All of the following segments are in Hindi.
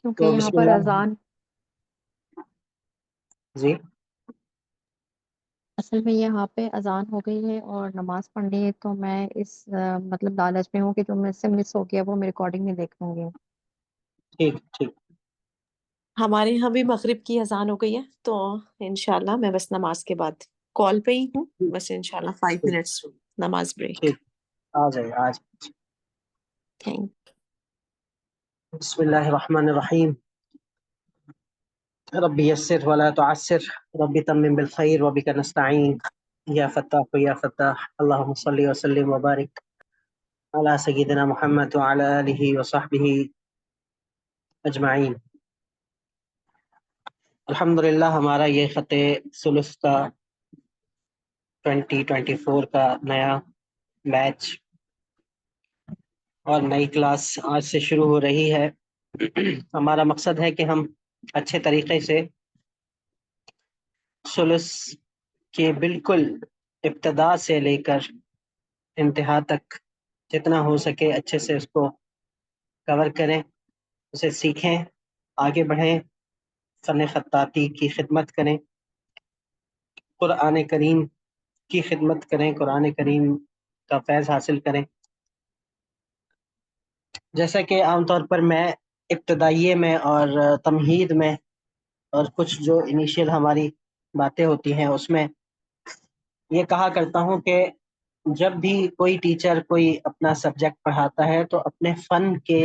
क्योंकि तो यहाँ पर बिस्मिल्लाह। अजान, जी। असल में यहाँ पे अजान हो गई है और नमाज पढ़नी है, तो मैं इस मतलब लालच में हूँ कि जो मुझसे मिस हो गया वो मैं रिकॉर्डिंग में देख लूंगी। ठीक ठीक। हमारे यहाँ भी मगरिब की अजान हो गई है, तो इंशाल्लाह मैं बस नमाज के बाद कॉल पे ही हूँ। ठीक बस इंशाल्लाह 5 मिनट्स नमाज ब्रेक। ठीक। आ जाए आज। थैंक। बिस्मिल्लाहिर्रहमानिर्रहीम। रब्बी यस्सिर वला तुअस्सिर, रब्बी तम्मिम बिल खैर व बिका नस्तईन। या फत्ताह अल्लाहुम्मा सल्लि व सल्लिम व बारिक अला सय्यिदिना मुहम्मद व अला आलिहि व सहबिहि अजमाइन। अल्हम्दुलिल्लाह, हमारा ये ख़त सुलूस का 2024 का नया बैच और नई क्लास आज से शुरू हो रही है। हमारा मकसद है कि हम अच्छे तरीके से सुलूस के बिल्कुल इब्तदा से लेकर इंतहा तक जितना हो सके अच्छे से उसको कवर करें, उसे सीखें, आगे बढ़ें, फ़न ख़त्ताती की खिदमत करें, कुरान करीम की खिदमत करें, कुरान करीम का फैज़ हासिल करें। जैसा कि आमतौर पर मैं इब्तदाइये में और तमहीद में और कुछ जो इनिशियल हमारी बातें होती हैं उसमें ये कहा करता हूँ कि जब भी कोई टीचर कोई अपना सब्जेक्ट पढ़ाता है तो अपने फ़न के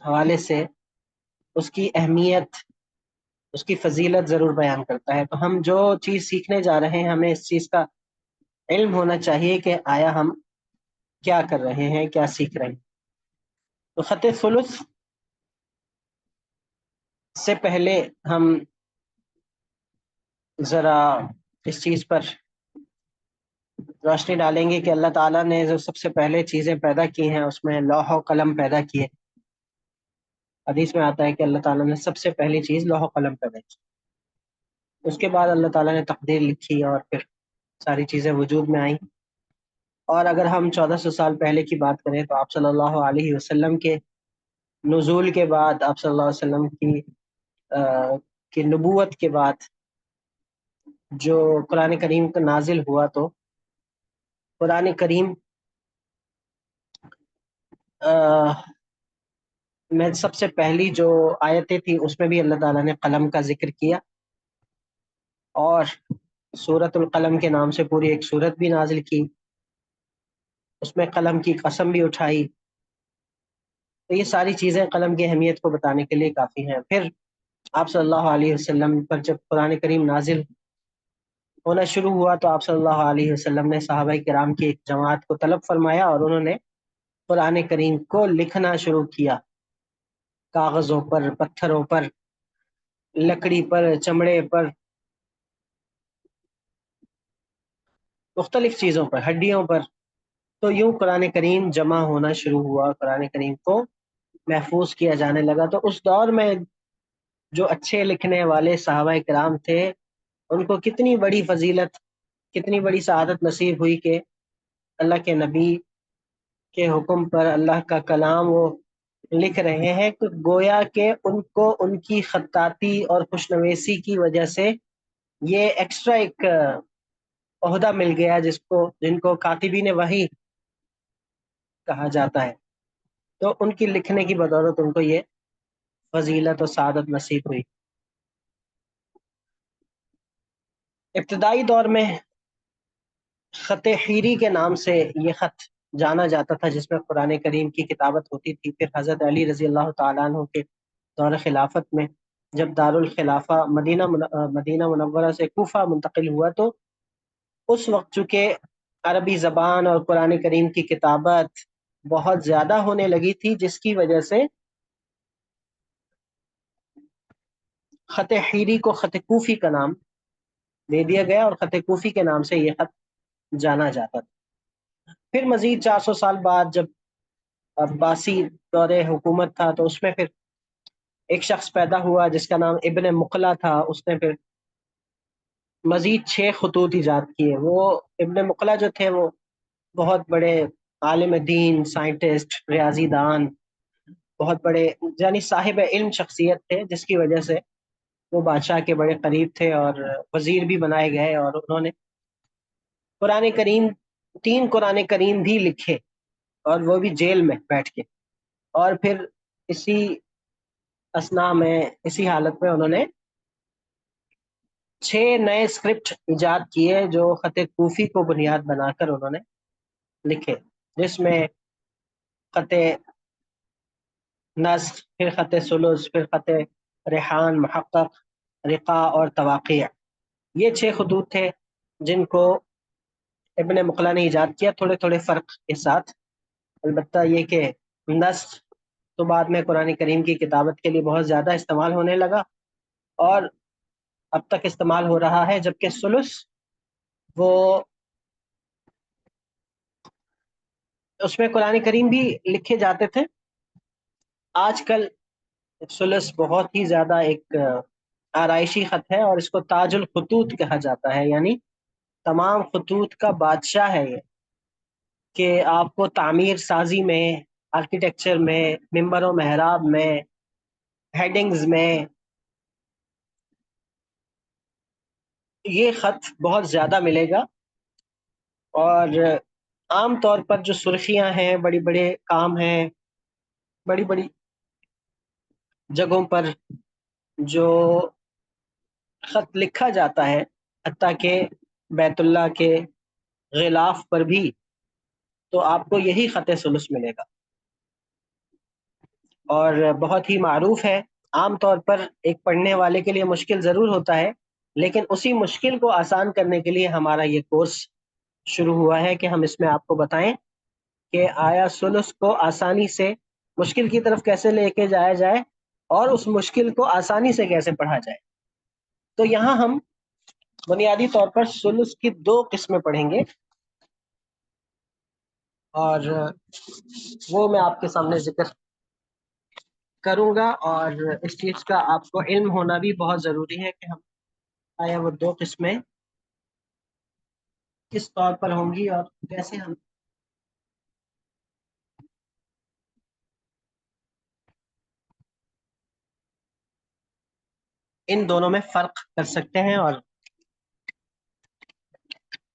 हवाले से उसकी अहमियत, उसकी फजीलत ज़रूर बयान करता है। तो हम जो चीज़ सीखने जा रहे हैं हमें इस चीज़ का इल्म होना चाहिए कि आया हम क्या कर रहे हैं, क्या सीख रहे हैं। तो ख़त सुलुस से पहले हम ज़रा इस चीज़ पर रोशनी डालेंगे कि अल्लाह ताला ने जो सबसे पहले चीज़ें पैदा की हैं उसमें लौह और कलम पैदा किए। हदीस में आता है कि अल्लाह ताला ने सबसे पहली चीज़ लौह कलम पैदा की, उसके बाद अल्लाह ताला ने तकदीर लिखी और फिर सारी चीज़ें वजूद में आई। और अगर हम 1400 साल पहले की बात करें तो आप सल्लल्लाहु अलैहि वसल्लम के नुज़ूल के बाद, आप सल्लल्लाहु अलैहि वसल्लम की नबूवत के बाद जो कुरान करीम का नाजिल हुआ, तो कुरान करीम में सबसे पहली जो आयतें थी उसमें भी अल्लाह ताला ने कलम का जिक्र किया और सूरतुल कलम के नाम से पूरी एक सूरत भी नाजिल की, उसमें कलम की कसम भी उठाई। तो ये सारी चीज़ें कलम की अहमियत को बताने के लिए काफ़ी हैं। फिर आप सल्लल्लाहु अलैहि वसल्लम पर जब कुरान करीम नाजिल होना शुरू हुआ तो आप सल्लल्लाहु अलैहि वसल्लम ने सहाबाए किराम की एक जमात को तलब फरमाया और उन्होंने कुरान करीम को लिखना शुरू किया, कागज़ों पर, पत्थरों पर, लकड़ी पर, चमड़े पर, मुख्तलिफ चीज़ों पर, हड्डियों पर। तो यूं कुरान करीम जमा होना शुरू हुआ, कुरान करीम को महफूज किया जाने लगा। तो उस दौर में जो अच्छे लिखने वाले सहाबाए किराम थे उनको कितनी बड़ी फजीलत, कितनी बड़ी सआदत नसीब हुई कि अल्लाह के नबी के हुक्म पर अल्लाह का कलाम वो लिख रहे हैं। तो गोया के उनको उनकी खत्ताती और खुशनवीसी की वजह से ये एक्स्ट्रा एक ओहदा मिल गया जिनको कातिबीन वही कहा जाता है। तो उनकी लिखने की बदौलत उनको ये फजीलत और सआदत नसीब हुई। इब्तदाई दौर में ख़त हीरी के नाम से ये ख़त जाना जाता था जिसमें कुरान करीम की किताबत होती थी। फिर हज़रत अली रज़ी अल्लाह तआला अन्हु के दौर खिलाफत में जब दारुल खिलाफा मदीना मुनव्वरा से कूफा मुंतकिल हुआ तो उस वक्त चूँकि अरबी ज़बान और कुरान करीम की किताबत बहुत ज़्यादा होने लगी थी, जिसकी वजह से ख़त हीरी को ख़त कूफ़ी का नाम दे दिया गया और ख़त कूफ़ी के नाम से ये ख़त जाना जाता था। फिर मज़ीद 400 साल बाद जब अब्बासी दौरे हुकूमत था तो उसमें फिर एक शख्स पैदा हुआ जिसका नाम इब्न मुकला था। उसने फिर मज़ीद 6 खतूत ईजाद किए। वो इब्न मुकला जो थे वो बहुत बड़े आलिम दीन, साइंटिस्ट, रियाजीदान बहुत बड़े यानी साहिब इल्म शख्सियत थे, जिसकी वजह से वो बादशाह के बड़े करीब थे और वजीर भी बनाए गए, और उन्होंने कुरान करीम, 3 कुरान करीम भी लिखे, और वो भी जेल में बैठ के। और फिर इसी असना में, इसी हालत में उन्होंने 6 नए स्क्रिप्ट इजाद किए, जो खत कूफी को बुनियाद बनाकर उन्होंने लिखे, जिसमें खत नस्ख, फिर खत सुलुस, फिर खत रेहान, मुहक्कक, रिका और तवाक़ी। ये 6 खतूत थे जिनको इब्ने मुक़ला ने ईजाद किया, थोड़े थोड़े फ़र्क के साथ। अलबत्ता ये कि नस्ख तो बाद में कुरान करीम की किताबत के लिए बहुत ज़्यादा इस्तेमाल होने लगा, और अब तक इस्तेमाल हो रहा है, जबकि सुलुस वो, उसमें कुरान करीम भी लिखे जाते थे। आजकल सुलस बहुत ही ज़्यादा एक आराइशी ख़त है, और इसको ताजुल खतूत कहा जाता है, यानी तमाम खतूत का बादशाह है ये, कि आपको तामीर साजी में, आर्किटेक्चर में, मिंबर और महराब में, हेडिंग्स में ये ख़त बहुत ज़्यादा मिलेगा। और आम तौर पर जो सुर्खियां हैं, बड़ी बड़े काम हैं, बड़ी बड़ी जगहों पर जो ख़त लिखा जाता है, हत्ता के बैतुल्लाह के गिलाफ पर भी, तो आपको यही ख़त सुलुस मिलेगा। और बहुत ही मारूफ है। आम तौर पर एक पढ़ने वाले के लिए मुश्किल ज़रूर होता है, लेकिन उसी मुश्किल को आसान करने के लिए हमारा ये कोर्स शुरू हुआ है, कि हम इसमें आपको बताएं कि आया सुलुस को आसानी से मुश्किल की तरफ कैसे लेके जाया जाए, और उस मुश्किल को आसानी से कैसे पढ़ा जाए। तो यहाँ हम बुनियादी तौर पर सुलुस की 2 किस्में पढ़ेंगे, और वो मैं आपके सामने जिक्र करूंगा। और इस चीज़ का आपको इल्म होना भी बहुत ज़रूरी है कि हम आया वो 2 किस्में किस तौर पर होंगी, और कैसे हम इन दोनों में फ़र्क कर सकते हैं, और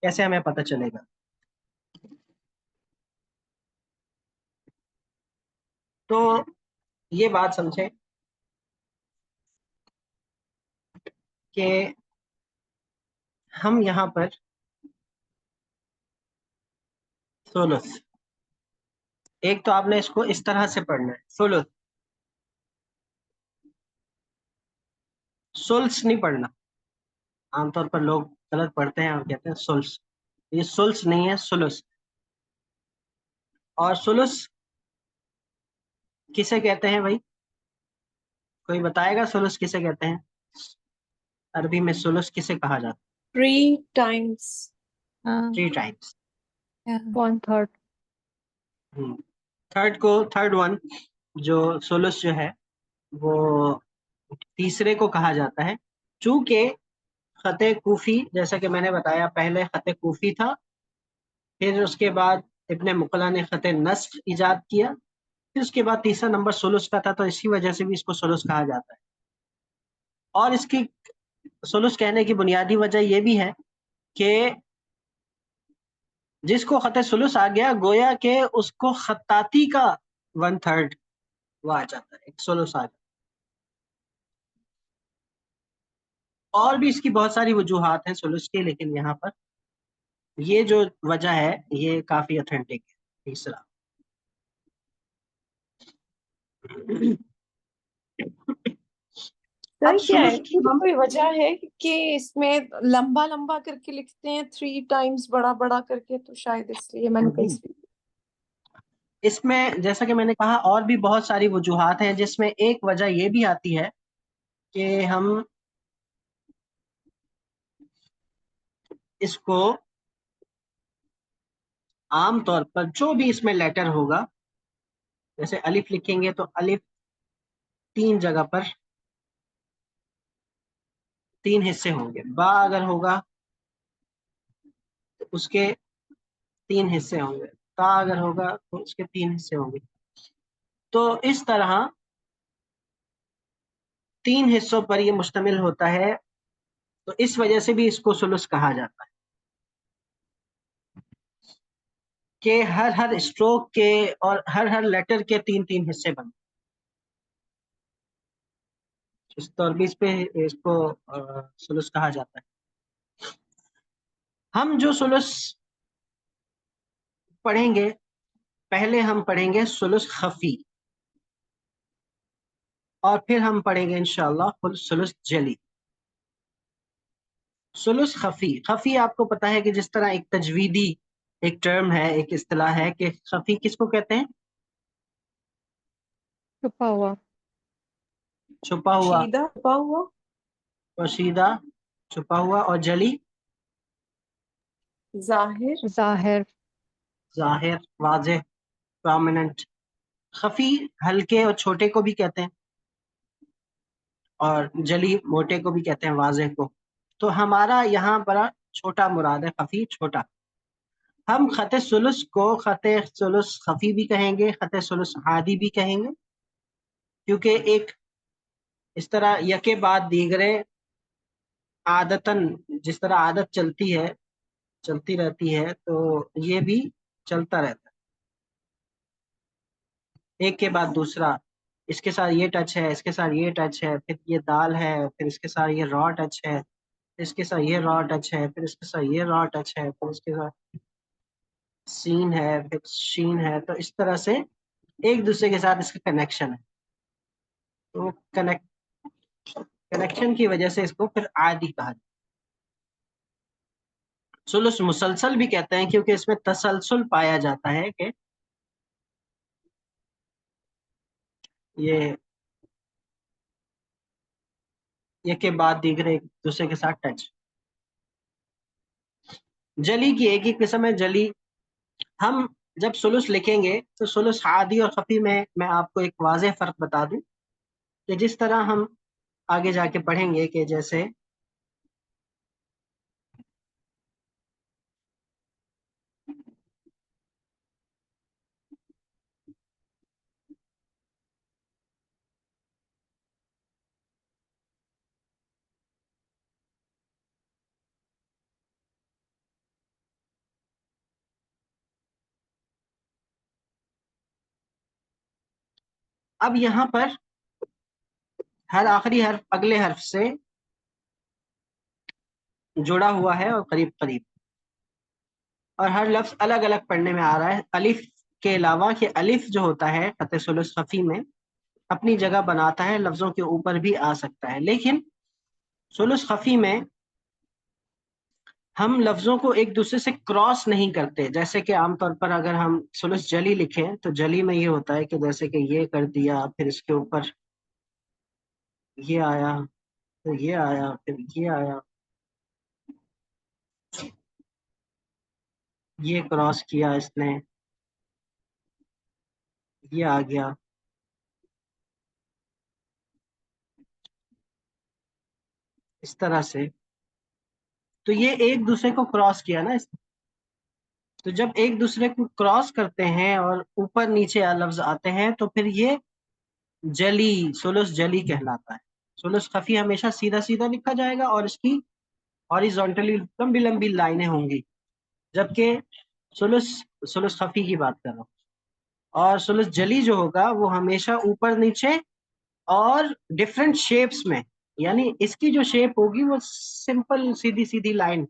कैसे हमें पता चलेगा। तो ये बात समझे कि हम यहाँ पर सुलुस, एक तो आपने इसको इस तरह से पढ़ना है, सुलुस, सुल्स नहीं पढ़ना। आमतौर पर लोग गलत पढ़ते हैं और कहते हैं सुल्स। ये सुल्स नहीं है, सुलुस। और सुलुस किसे कहते हैं भाई? कोई बताएगा सुलुस किसे कहते हैं? अरबी में सुलुस किसे कहा जाता 3 times। है? 3 टाइम्स। 1/3। थर्ड वन, जो सुलुस जो है वो तीसरे को कहा जाता है। चूंकि खते कूफी, जैसा कि मैंने बताया, पहले खते कूफी था, फिर उसके बाद इब्ने मुक़ला ने खते नस्ख इजाद किया, फिर उसके बाद तीसरा नंबर सुलुस का था, तो इसी वजह से भी इसको सुलुस कहा जाता है। और इसकी सुलुस कहने की बुनियादी वजह यह भी है कि जिसको खत सुलुस आ गया, गोया के उसको खत्ताती का 1/3 वो आ जाता है, एक सुलुस आ जाता है। और भी इसकी बहुत सारी वजूहात हैं सुलुस की, लेकिन यहाँ पर ये जो वजह है ये काफी ऑथेंटिक है। तीसरा, अब सर क्या है, सुलुस की इसकी भी हम, कोई वजह है कि इसमें लंबा लंबा करके लिखते हैं, 3 times बड़ा बड़ा करके, तो शायद इसलिए मैंने कही। इसमें जैसा कि मैंने कहा और भी बहुत सारी वजूहात हैं, जिसमें एक वजह ये भी आती है कि हम इसको आम तौर पर जो भी इसमें लेटर होगा, जैसे अलिफ लिखेंगे तो अलिफ 3 जगह पर 3 हिस्से होंगे। बा अगर होगा तो उसके 3 हिस्से होंगे। ता अगर होगा तो उसके 3 हिस्से होंगे। तो इस तरह 3 हिस्सों पर ये मुश्तमिल होता है, तो इस वजह से भी इसको सुलुस कहा जाता है कि हर हर स्ट्रोक के और हर हर लेटर के 3-3 हिस्से बनते हैं। इस तौर पे इस पे इसको सुलुस कहा जाता है। हम जो सुलुस पढ़ेंगे, पहले हम पढ़ेंगे सुलुस खफी, और फिर हम पढ़ेंगे इंशाअल्लाह सुलुस जली। सुलुस खफी, खफी आपको पता है कि जिस तरह एक तजवीदी एक टर्म है, एक इस्तिलाह है कि खफी किसको कहते हैं? छुपा हुआ। छुपा हुआ, शीदा छुपा हुआ। पोशीदा, छुपा हुआ, और जली, जाहिर। जाहिर। जाहिर, वाज़ेह, प्रोमिनेंट। खफी हल्के और छोटे को भी कहते हैं, और जली मोटे को भी कहते हैं, वाज़ेह को। तो हमारा यहाँ पर छोटा मुराद है, खफी छोटा। हम खत सुलुस को खत सुलुस खफी भी कहेंगे, खत सुलुस आदी भी कहेंगे, क्योंकि एक इस तरह यके बाद दीगरे आदतन, जिस तरह आदत चलती है, चलती रहती है, तो ये भी चलता रहता है, एक के बाद दूसरा। इसके साथ ये टच है, इसके साथ ये टच है, फिर ये दाल है, फिर इसके साथ ये रॉ टच है, इसके साथ ये रॉ टच है, फिर इसके साथ ये रॉ टच है, फिर इसके साथ सीन है, फिर शीन है। तो इस तरह से एक दूसरे के साथ इसका कनेक्शन है, तो कनेक्शन की वजह से इसको फिर आदि कहा जाता है। सुलुस मुसलसल भी कहते हैं, क्योंकि इसमें तसलसल पाया जाता है कि ये के बाद दीगरे एक दूसरे के साथ टच। जली की एक ही किस्म है, जली। हम जब सुलुस लिखेंगे तो सुलुस आदी और खफी में मैं आपको एक वाज़ेह फर्क बता दूं कि जिस तरह हम आगे जाके पढ़ेंगे कि जैसे अब यहाँ पर हर आखिरी हर्फ अगले हर्फ से जुड़ा हुआ है और करीब करीब, और हर लफ्ज अलग अलग पढ़ने में आ रहा है। अलिफ के अलावा, कि अलिफ जो होता है खत सुलुस खफी में अपनी जगह बनाता है, लफ्जों के ऊपर भी आ सकता है, लेकिन सुलुस खफी में हम लफ्जों को एक दूसरे से क्रॉस नहीं करते। जैसे कि आमतौर पर अगर हम सुलुस जली लिखें तो जली में ये होता है कि जैसे कि ये कर दिया, फिर इसके ऊपर ये आया, फिर ये आया, फिर ये आया, ये क्रॉस किया इसने, ये आ गया, इस तरह से। तो ये एक दूसरे को क्रॉस किया ना इसने। तो जब एक दूसरे को क्रॉस करते हैं और ऊपर नीचे लफ्ज आते हैं तो फिर ये जली, सुलुस जली कहलाता है। सुलुस खफी हमेशा सीधा सीधा लिखा जाएगा और इसकी हॉरिजॉन्टली लंबी लंबी लाइनें होंगी, जबकि सुलुस सुलुस खफी की बात कर रहा हूँ। और सुलुस जली जो होगा वो हमेशा ऊपर नीचे और डिफरेंट शेप्स में, यानी इसकी जो शेप होगी वो सिंपल सीधी सीधी लाइन,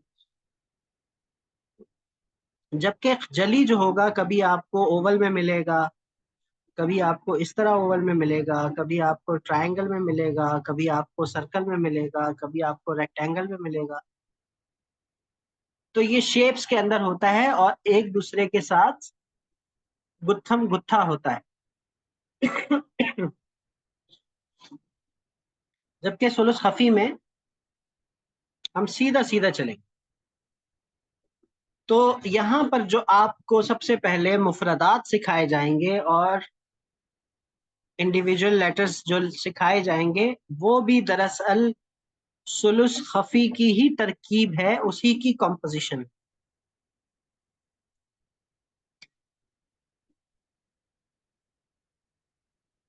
जबकि जली जो होगा कभी आपको ओवल में मिलेगा, कभी आपको इस तरह ओवल में मिलेगा, कभी आपको ट्रायंगल में मिलेगा, कभी आपको सर्कल में मिलेगा, कभी आपको रेक्टेंगल में मिलेगा। तो ये शेप्स के अंदर होता है और एक दूसरे के साथ गुत्थम गुत्था होता है। जबकि सुलुस खफी में हम सीधा सीधा चलेंगे। तो यहाँ पर जो आपको सबसे पहले मुफरदात सिखाए जाएंगे और इंडिविजुअल लेटर्स जो सिखाए जाएंगे, वो भी दरअसल सुलुस खफी की ही तरकीब है, उसी की कॉम्पोजिशन।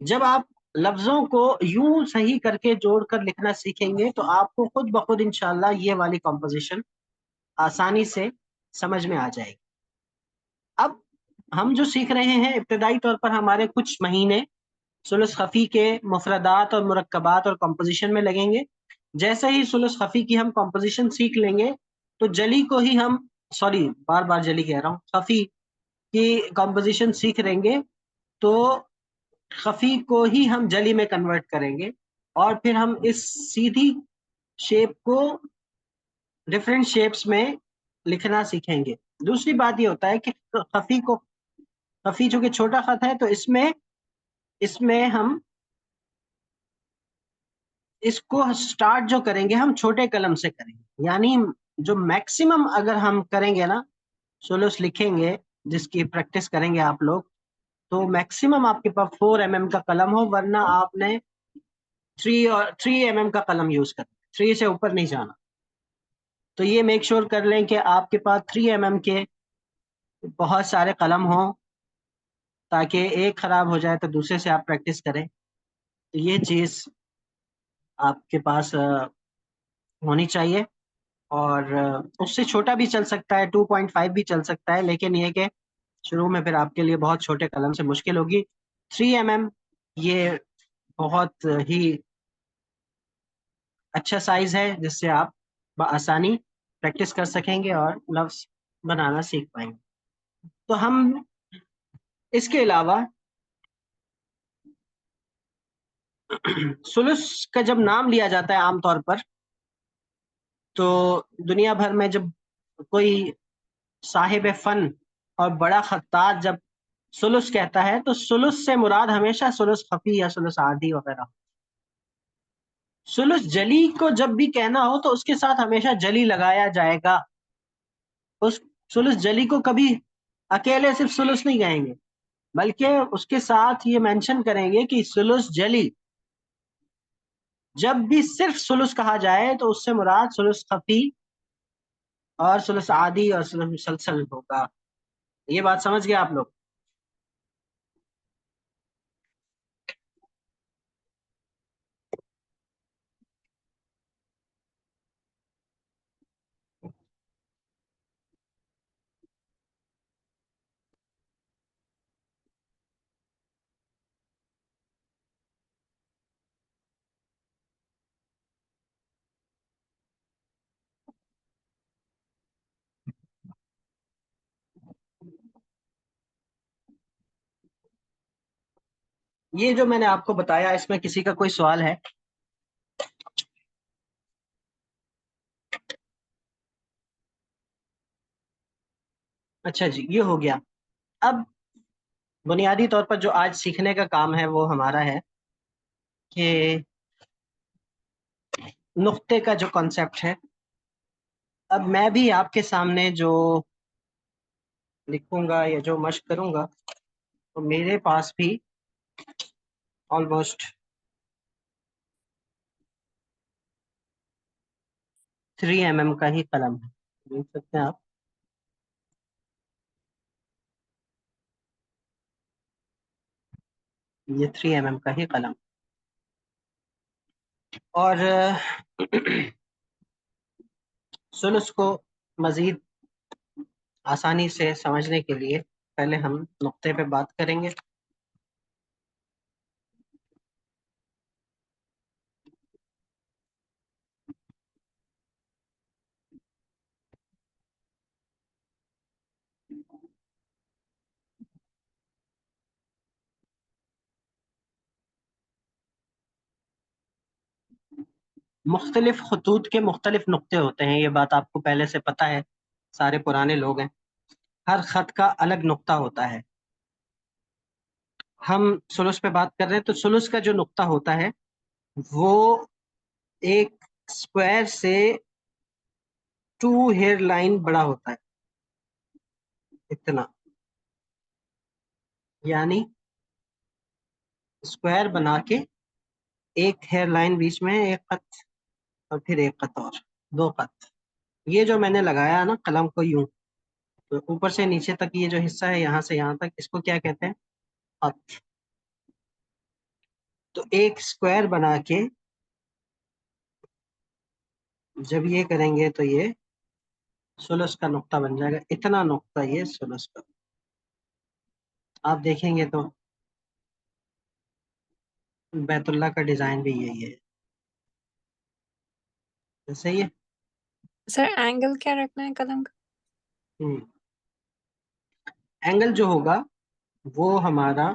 जब आप लफ्जों को यूं सही करके जोड़कर लिखना सीखेंगे तो आपको खुद ब खुद इंशाल्लाह ये वाली कॉम्पोजिशन आसानी से समझ में आ जाएगी। अब हम जो सीख रहे हैं, इब्तदाई तौर पर हमारे कुछ महीने सुलुस खफी के मुफरदात और मुरक्कबात और कंपोजिशन में लगेंगे। जैसे ही सुलुस खफी की हम कंपोजिशन सीख लेंगे तो जली को ही हम, सॉरी बार बार जली कह रहा हूँ, खफी की कंपोजिशन सीख लेंगे तो खफी को ही हम जली में कन्वर्ट करेंगे और फिर हम इस सीधी शेप को डिफरेंट शेप्स में लिखना सीखेंगे। दूसरी बात ये होता है कि खफी चूंकि छोटा खत है तो इसमें इसमें हम इसको स्टार्ट जो करेंगे हम छोटे कलम से करेंगे, यानी जो मैक्सिमम अगर हम करेंगे ना, सोलुस लिखेंगे जिसकी प्रैक्टिस करेंगे आप लोग, तो मैक्सिमम आपके पास 4 mm का कलम हो, वरना आपने 3 mm का कलम यूज करना, 3 से ऊपर नहीं जाना। तो ये मेक श्योर कर लें कि आपके पास 3 mm के बहुत सारे कलम हो, ताकि एक खराब हो जाए तो दूसरे से आप प्रैक्टिस करें। तो ये चीज आपके पास होनी चाहिए। और उससे छोटा भी चल सकता है, 2.5 भी चल सकता है, लेकिन ये कि शुरू में फिर आपके लिए बहुत छोटे कलम से मुश्किल होगी। 3 mm ये बहुत ही अच्छा साइज है जिससे आप आसानी प्रैक्टिस कर सकेंगे और लफ्ज बनाना सीख पाएंगे। तो हम इसके अलावा सुलुस का जब नाम लिया जाता है आमतौर पर, तो दुनिया भर में जब कोई साहिब फन और बड़ा खत्तात जब सुलुस कहता है तो सुलुस से मुराद हमेशा सुलुस खफी या सुलुस आदी वगैरह। सुलुस जली को जब भी कहना हो तो उसके साथ हमेशा जली लगाया जाएगा। उस सुलुस जली को कभी अकेले सिर्फ सुलुस नहीं कहेंगे, बल्कि उसके साथ ये मेंशन करेंगे कि सुलुस जली। जब भी सिर्फ सुलुस कहा जाए तो उससे मुराद सुलुस खफी और सुलुस आदी और सुलुस मुसलसल होगा। ये बात समझ गए आप लोग? ये जो मैंने आपको बताया, इसमें किसी का कोई सवाल है? अच्छा जी, ये हो गया। अब बुनियादी तौर पर जो आज सीखने का काम है वो हमारा है कि नुक्ते का जो कॉन्सेप्ट है। अब मैं भी आपके सामने जो लिखूंगा या जो मश्क करूंगा, तो मेरे पास भी ऑलमोस्ट 3 mm का ही कलम है, देख सकते हैं आप। ये 3 mm का ही कलम। और सुलुस को मजीद आसानी से समझने के लिए पहले हम नुक्ते पे बात करेंगे। मुख्तलिफ खतूत के मुख्तलिफ नुक्ते होते हैं, ये बात आपको पहले से पता है, सारे पुराने लोग हैं। हर खत का अलग नुक्ता होता है। हम सुलुस पे बात कर रहे हैं, तो सुलुस का जो नुक्ता होता है वो एक स्क्वायर से 2 हेयर लाइन बड़ा होता है, इतना। यानी स्क्वायर बना के एक हेयर लाइन बीच में, एक खत और फिर एक खत और 2 खत। ये जो मैंने लगाया ना कलम को यूं, तो ऊपर से नीचे तक ये जो हिस्सा है, यहाँ से यहाँ तक, इसको क्या कहते हैं? खत। तो एक स्क्वायर बना के जब ये करेंगे तो ये सुलस का नुक्ता बन जाएगा, इतना नुक्ता ये सुलस का। आप देखेंगे तो बैतुल्ला का डिजाइन भी यही है, सही है। सर एंगल क्या रखना है कलम का? एंगल जो होगा वो हमारा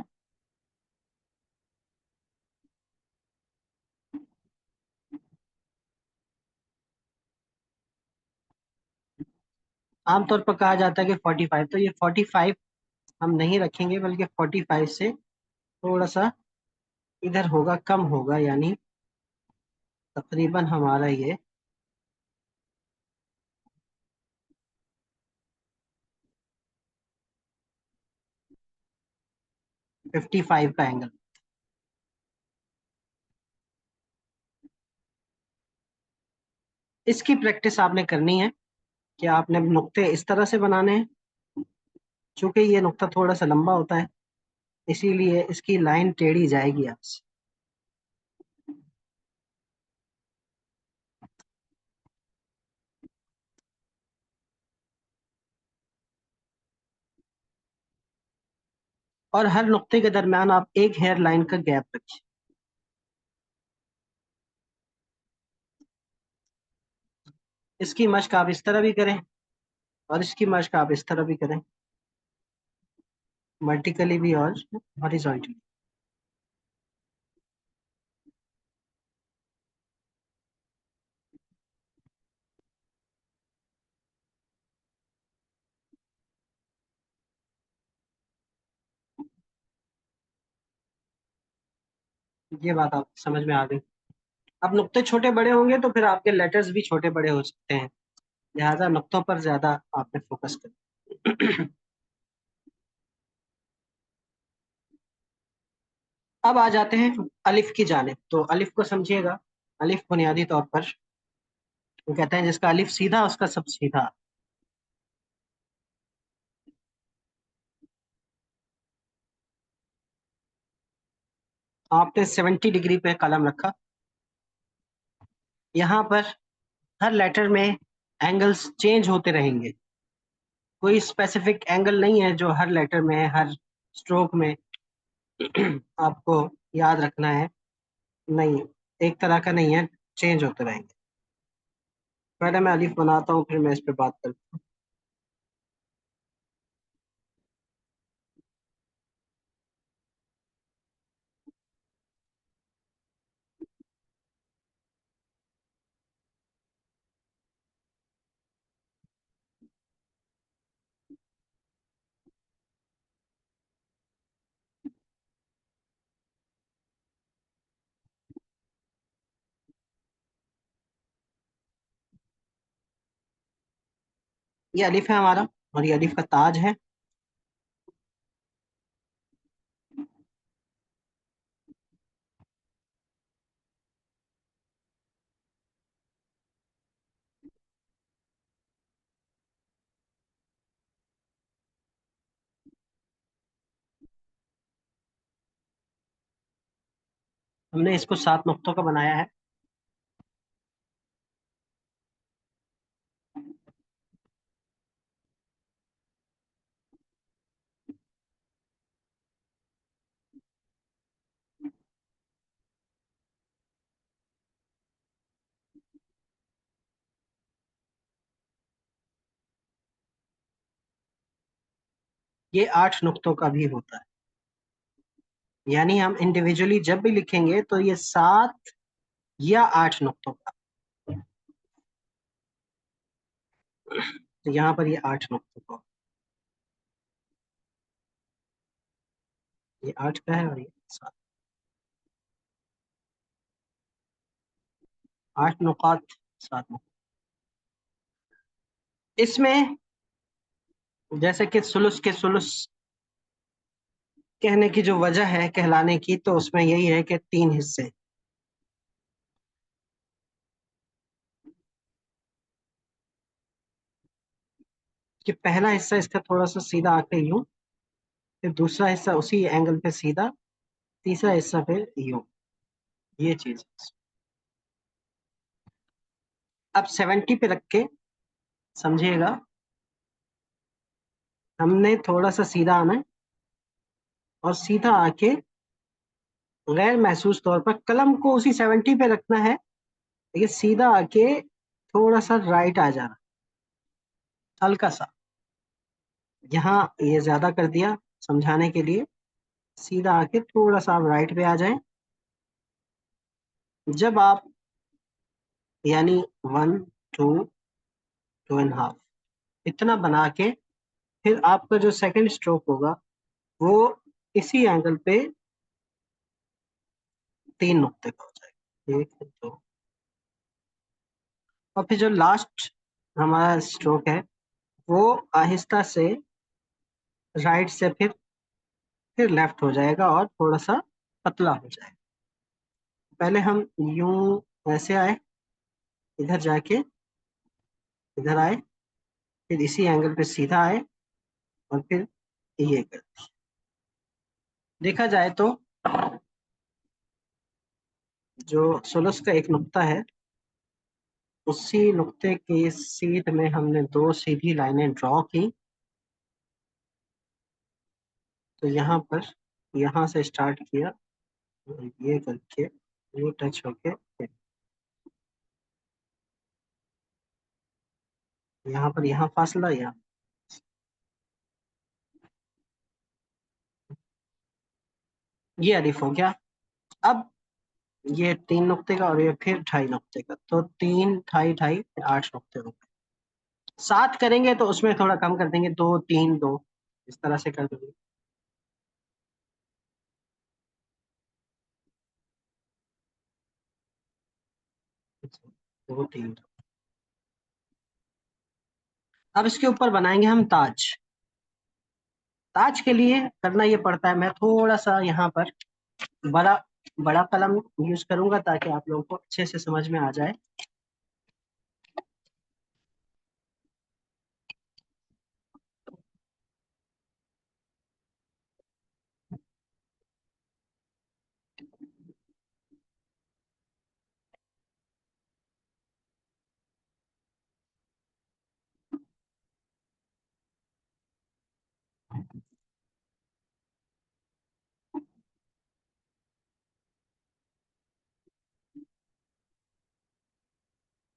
आमतौर पर कहा जाता है कि 45, तो ये 45 हम नहीं रखेंगे, बल्कि 45 से थोड़ा सा इधर होगा, कम होगा, यानी तकरीबन हमारा ये 55 का एंगल। इसकी प्रैक्टिस आपने करनी है कि आपने नुक्ते इस तरह से बनाने हैं। चूंकि ये नुक्ता थोड़ा सा लंबा होता है, इसीलिए इसकी लाइन टेढ़ी जाएगी आपसे। और हर नुक्ते के दरमियान आप एक हेयर लाइन का गैप रखिए। इसकी मश्क आप इस तरह भी करें और इसकी मश्क आप इस तरह भी करें, वर्टिकली भी और हॉरिजॉन्टली। ये बात आप समझ में आ गई। अब नुक्ते छोटे बड़े होंगे तो फिर आपके लेटर्स भी छोटे बड़े हो सकते हैं, लिहाजा नुक्तों पर ज्यादा आपने फोकस करें। अब आ जाते हैं अलिफ की जानिब। तो अलिफ को समझिएगा। अलिफ बुनियादी तौर पर वो कहते हैं जिसका अलिफ सीधा उसका सब सीधा। आपने 70 डिग्री पे कलम रखा। यहाँ पर हर लेटर में एंगल्स चेंज होते रहेंगे, कोई स्पेसिफिक एंगल नहीं है जो हर लेटर में है, हर स्ट्रोक में आपको याद रखना है, नहीं, एक तरह का नहीं है, चेंज होते रहेंगे। पहले मैं अलिफ बनाता हूँ, फिर मैं इस पे बात करता हूँ। ये अलिफ है हमारा, और ये अलिफ का ताज है। हमने इसको 7 नुक्तों का बनाया है। ये 8 नुक्तों का भी होता है, यानी हम इंडिविजुअली जब भी लिखेंगे तो ये 7 या 8 नुक्तों का। तो यहाँ पर ये 8 नुक्तों का, ये 8 का है और ये 7। 8 नुकात, 7 नुकात। इसमें जैसे कि सुलुस के सुलुस कहने की जो वजह है कहलाने की, तो उसमें यही है कि 3 हिस्से। कि पहला हिस्सा इसका थोड़ा सा सीधा आके यूं, फिर दूसरा हिस्सा उसी एंगल पे सीधा, तीसरा हिस्सा फिर यूं। ये चीज। अब 70 पे रख के समझिएगा, हमने थोड़ा सा सीधा आना है और सीधा आके गैर महसूस तौर पर कलम को उसी 70 पे रखना है, लेकिन सीधा आके थोड़ा सा राइट आ जाना, हल्का सा। यहाँ ये ज्यादा कर दिया समझाने के लिए, सीधा आके थोड़ा सा आप राइट पे आ जाएं। जब आप यानी 1 2 2.5 इतना बना के, फिर आपका जो सेकंड स्ट्रोक होगा वो इसी एंगल पे 3 नुक्ते का हो जाएगा, 1 2। और फिर जो लास्ट हमारा स्ट्रोक है वो आहिस्ता से राइट से फिर लेफ्ट हो जाएगा और थोड़ा सा पतला हो जाएगा। पहले हम यूं ऐसे आए, इधर जाके इधर आए, फिर इसी एंगल पे सीधा आए और फिर ये कर। देखा जाए तो जो सुलस का एक नुक्ता है, उसी नुक्ते की सीध में हमने 2 सीधी लाइनें ड्रॉ की। तो यहाँ पर, यहाँ से स्टार्ट किया और ये करके ये टच होके फिर यहाँ पर, यहाँ फासला, यहाँ ये अलिफ हो गया। अब ये 3 नुक्ते का और ये फिर 2.5 नुक्ते का, तो 3 2.5 2.5 8 नुक्ते हो गए। 7 करेंगे तो उसमें थोड़ा कम कर देंगे, 2 3 2 इस तरह से कर देंगे। दो 3 2। अब इसके ऊपर बनाएंगे हम ताज। ताज के लिए करना ये पड़ता है, मैं थोड़ा सा यहाँ पर बड़ा बड़ा कलम यूज करूंगा ताकि आप लोगों को अच्छे से समझ में आ जाए।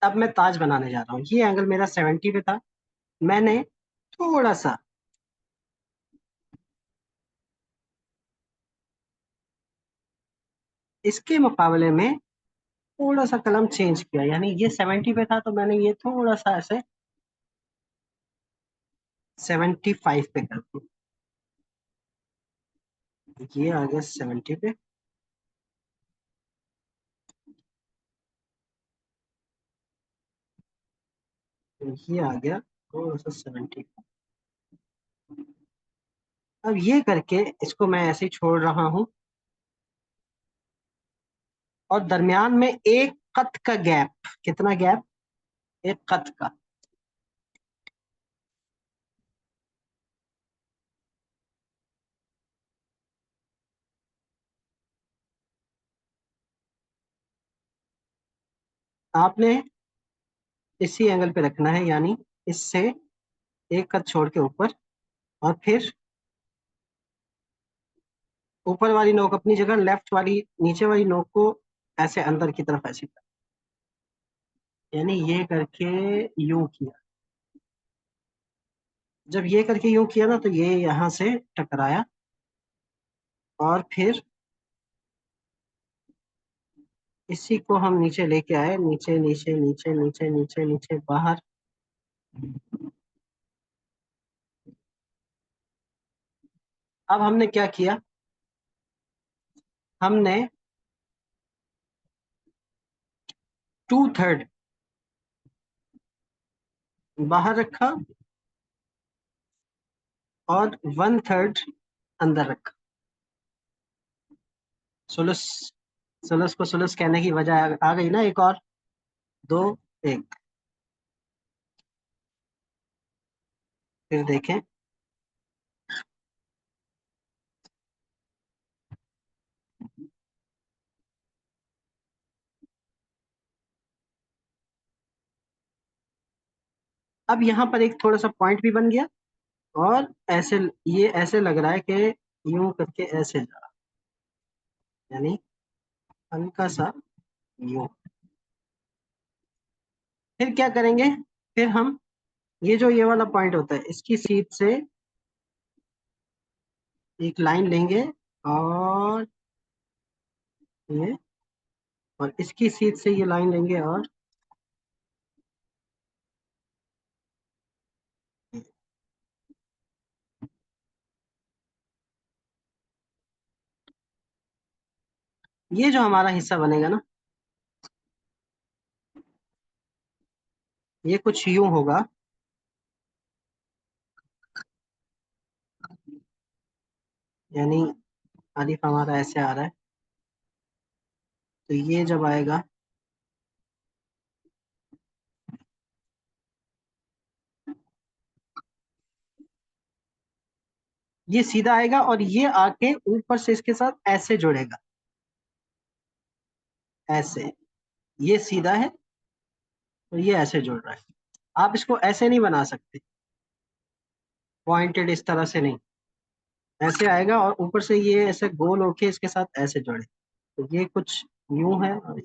अब मैं ताज बनाने जा रहा हूँ। ये एंगल मेरा 70 पे था, मैंने थोड़ा सा इसके मुकाबले में थोड़ा सा कलम चेंज किया, यानी ये 70 पे था तो मैंने ये थोड़ा सा ऐसे 75 पे कर दिया। ये आ गया 70 पे, ये आ गया थोड़ा सा 70। अब ये करके इसको मैं ऐसे ही छोड़ रहा हूँ और दरमियान में एक कत का गैप। कितना गैप? एक कत का। आपने इसी एंगल पे रखना है, यानी इससे एक कत छोड़ के ऊपर, और फिर ऊपर वाली नोक अपनी जगह, लेफ्ट वाली नीचे वाली नोक को ऐसे अंदर की तरफ ऐसे, यानी ये करके यूं किया। जब ये करके यूं किया ना तो ये यहाँ से टकराया और फिर इसी को हम नीचे लेके आए, नीचे नीचे नीचे नीचे नीचे नीचे बाहर। अब हमने क्या किया, हमने 2/3 बाहर रखा और 1/3 अंदर रखा। सुलस, सुलस को सुलस कहने की वजह आ गई ना। एक और, 2 1। फिर देखें, अब यहाँ पर एक थोड़ा सा पॉइंट भी बन गया, और ऐसे ये ऐसे लग रहा है कि यूं करके ऐसे जा रहा, यानी हल्का सा यूं। फिर क्या करेंगे, फिर हम ये वाला पॉइंट होता है, इसकी सीध से एक लाइन लेंगे, और ये, और इसकी सीध से ये लाइन लेंगे, और ये जो हमारा हिस्सा बनेगा ना, ये कुछ यूं होगा, यानी अलिफ हमारा ऐसे आ रहा है, तो ये जब आएगा, ये सीधा आएगा, और ये आके ऊपर से इसके साथ ऐसे जुड़ेगा, ऐसे। ये सीधा है, तो ये ऐसे जुड़ रहा है। आप इसको ऐसे नहीं बना सकते, पॉइंटेड इस तरह से नहीं, ऐसे आएगा और ऊपर से ये ऐसे गोल होके इसके साथ ऐसे जुड़े, तो ये कुछ यूं है, और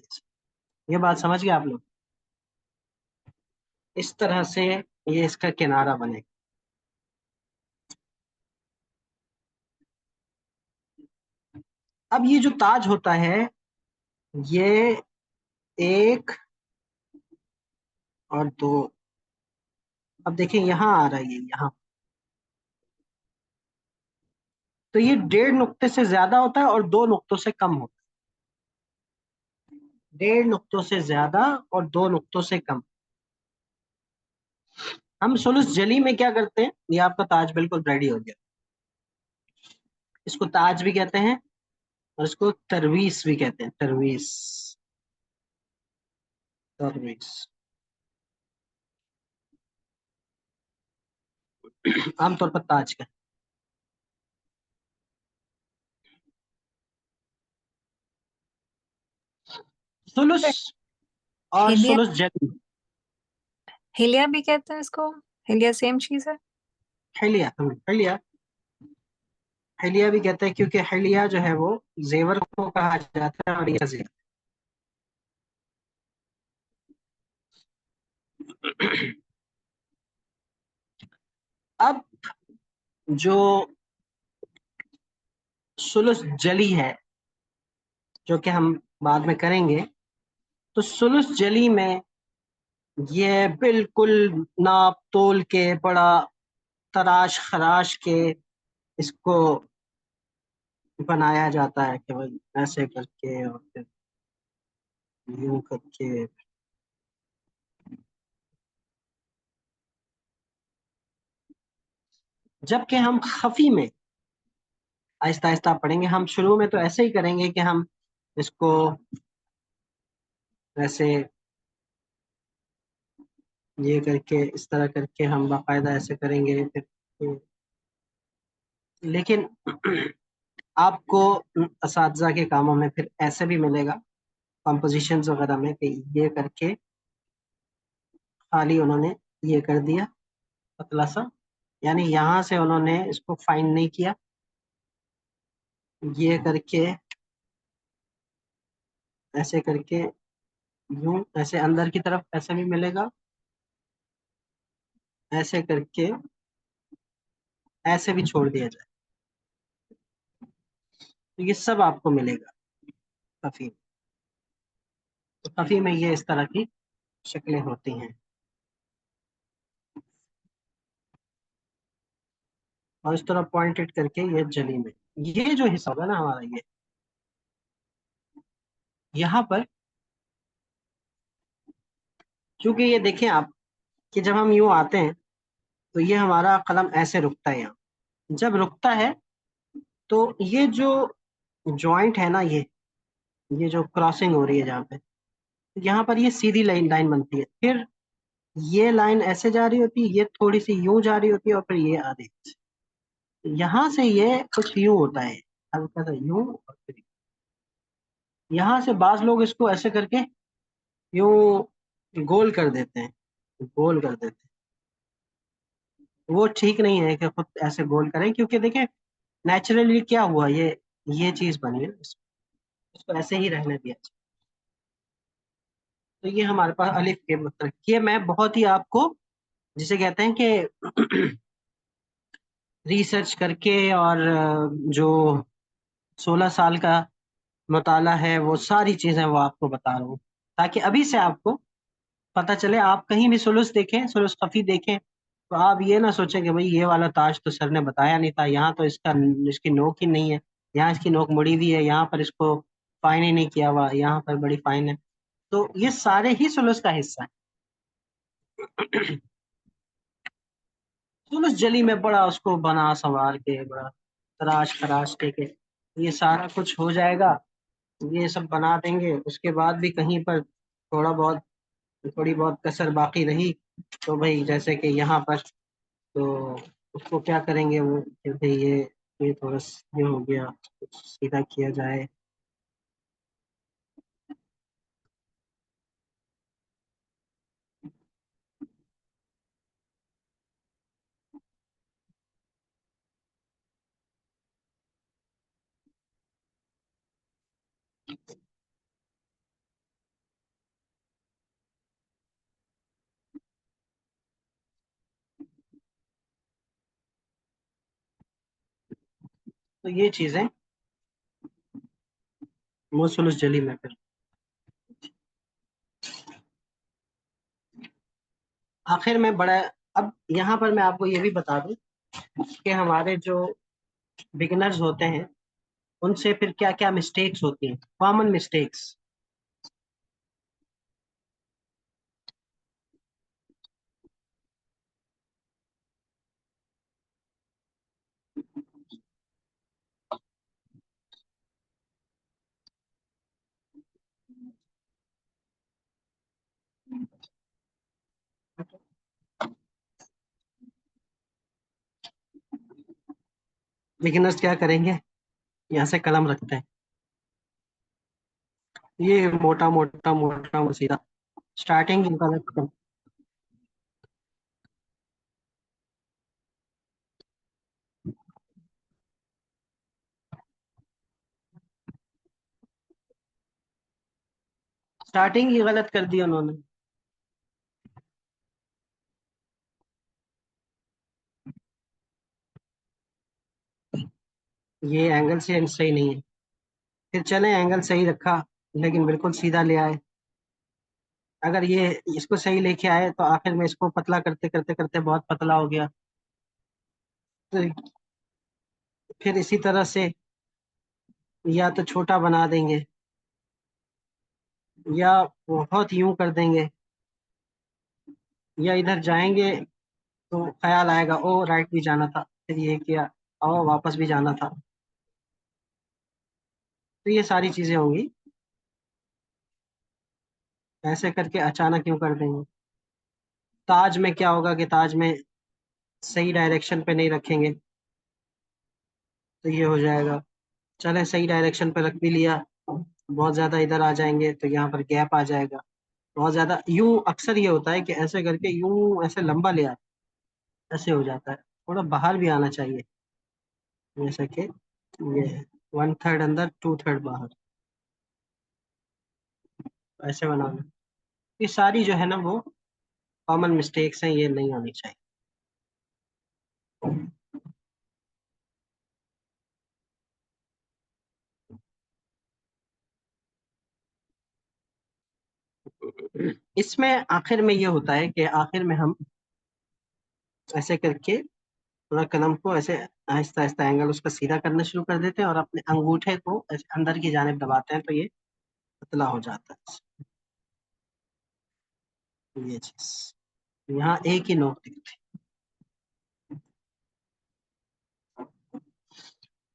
ये बात समझ गए आप लोग? इस तरह से ये इसका किनारा बनेगा। अब ये जो ताज होता है, ये एक और दो, अब देखिए यहाँ आ रहा है, ये यहाँ, तो ये 1.5 नुक्ते से ज्यादा होता है और 2 नुक्तों से कम होता है। 1.5 नुक्तों से ज्यादा और 2 नुक्तों से कम। हम सुलुस जली में क्या करते हैं, ये आपका ताज बिल्कुल रेडी हो गया। इसको ताज भी कहते हैं, और इसको तरवीस भी कहते हैं, तरवीस, तरवीस। आमतौर पर ताज का। सुलुस और हिलिया, सुलुस जली। हिलिया भी कहते हैं इसको। हिलिया सेम चीज है। हिलिया, हिलिया, हिलिया भी कहते हैं, क्योंकि हिलिया जो है वो जेवर को कहा जाता है, और ये जेवर। अब जो सुलुस जली है, जो कि हम बाद में करेंगे, तो सुलुस जली में ये बिल्कुल नाप तोल के, बड़ा तराश खराश के इसको बनाया जाता है, कि भाई ऐसे करके और फिर यूं करके। जबकि हम खफी में आहिस्ता आहिस्ता पढ़ेंगे। हम शुरू में तो ऐसे ही करेंगे कि हम इसको ऐसे, ये करके, इस तरह करके हम बाकायदा ऐसे करेंगे फिर। लेकिन आपको असातिज़ा के कामों में फिर ऐसे भी मिलेगा, कंपोजिशंस वगैरह में, कि ये करके खाली उन्होंने ये कर दिया पतला सा, यानी यहाँ से उन्होंने इसको फाइन नहीं किया, ये करके ऐसे करके यूं, ऐसे अंदर की तरफ ऐसे भी मिलेगा, ऐसे करके ऐसे भी छोड़ दिया जाए, तो ये सब आपको मिलेगा खफी। तो खफी में ये इस तरह की शक्लें होती हैं, और इस तरह पॉइंटेड करके ये जली में, ये जो हिस्सा होगा ना हमारा, ये यहाँ पर, क्योंकि ये देखें आप कि जब हम यूं आते हैं तो ये हमारा कलम ऐसे रुकता है यहाँ। जब रुकता है तो ये जो जॉइंट है ना, ये जो क्रॉसिंग हो रही है जहाँ पे, यहाँ पर ये सीधी लाइन लाइन बनती है, फिर ये लाइन ऐसे जा रही होती है, ये थोड़ी सी यूं जा रही होती है, और फिर ये आधी, यहाँ से ये कुछ यूं होता है, हल्का सा यूं, और फिर यहाँ से बाज लोग इसको ऐसे करके यूं गोल कर देते हैं, गोल कर देते हैं। वो ठीक नहीं है कि खुद ऐसे गोल करें, क्योंकि देखें नेचुरली क्या हुआ, ये चीज बनी है, इसको ऐसे ही रहने दिया। तो ये हमारे पास अलिफ के मतलब, ये मैं बहुत ही आपको जिसे कहते हैं कि रिसर्च करके, और जो 16 साल का मुताला है वो सारी चीजें वो आपको बता रहा हूँ, ताकि अभी से आपको पता चले। आप कहीं भी सुलूस देखें, सुलूस खफी देखें, तो आप ये ना सोचें कि भाई ये वाला ताज तो सर ने बताया नहीं था, यहाँ तो इसकी नोक ही नहीं है, यहाँ इसकी नोक मुड़ी हुई है, यहाँ पर इसको फाइन ही नहीं किया हुआ, यहाँ पर बड़ी फाइन है। तो ये सारे ही सुलूस का हिस्सा है। सुलूस जली में बड़ा उसको बना संवार के, बड़ा तराश खराश के ये सारा कुछ हो जाएगा, ये सब बना देंगे। उसके बाद भी कहीं पर थोड़ी बहुत कसर बाकी रही, तो भाई जैसे कि यहाँ पर, तो उसको क्या करेंगे वो कि भाई ये थोड़ा ये हो गया, कुछ सीधा किया जाए। तो ये चीजें मुसलुस जली में फिर आखिर में बड़ा। अब यहाँ पर मैं आपको ये भी बता दूं कि हमारे जो बिगिनर्स होते हैं उनसे फिर क्या क्या मिस्टेक्स होती हैं, कॉमन मिस्टेक्स। बिगिनर्स क्या करेंगे, यहाँ से कलम रखते हैं, ये मोटा मोटा मोटा सीधा स्टार्टिंग गलत, स्टार्टिंग ही गलत कर दी उन्होंने। ये एंगल से सही नहीं है, फिर चले एंगल सही रखा लेकिन बिल्कुल सीधा ले आए। अगर ये इसको सही लेके आए तो आखिर में इसको पतला करते करते करते बहुत पतला हो गया, तो फिर इसी तरह से या तो छोटा बना देंगे या बहुत यूं कर देंगे, या इधर जाएंगे तो ख्याल आएगा ओ राइट भी जाना था, फिर ये किया और वापस भी जाना था। तो ये सारी चीजें होंगी, ऐसे करके अचानक क्यों कर देंगे। ताज में क्या होगा कि ताज में सही डायरेक्शन पे नहीं रखेंगे, तो ये हो जाएगा। चले सही डायरेक्शन पे रख भी लिया, बहुत ज्यादा इधर आ जाएंगे तो यहाँ पर गैप आ जाएगा, बहुत ज्यादा यूं अक्सर ये होता है कि ऐसे करके यूं ऐसे लंबा ले आए, ऐसे हो जाता है। थोड़ा बाहर भी आना चाहिए, जैसे कि ये 1/3 अंदर 2/3 बाहर, ऐसे बनाना। ये सारी जो है ना वो कॉमन मिस्टेक्स हैं, ये नहीं होनी चाहिए। इसमें आखिर में ये होता है कि आखिर में हम ऐसे करके थोड़ा कलम को ऐसे आहिस्ता आहिस्ता एंगल उसका सीधा करना शुरू कर देते हैं और अपने अंगूठे को ऐसे अंदर की जानिब दबाते हैं, तो ये पतला हो जाता है। ये चीज यहाँ एक ही नोक दिखती है।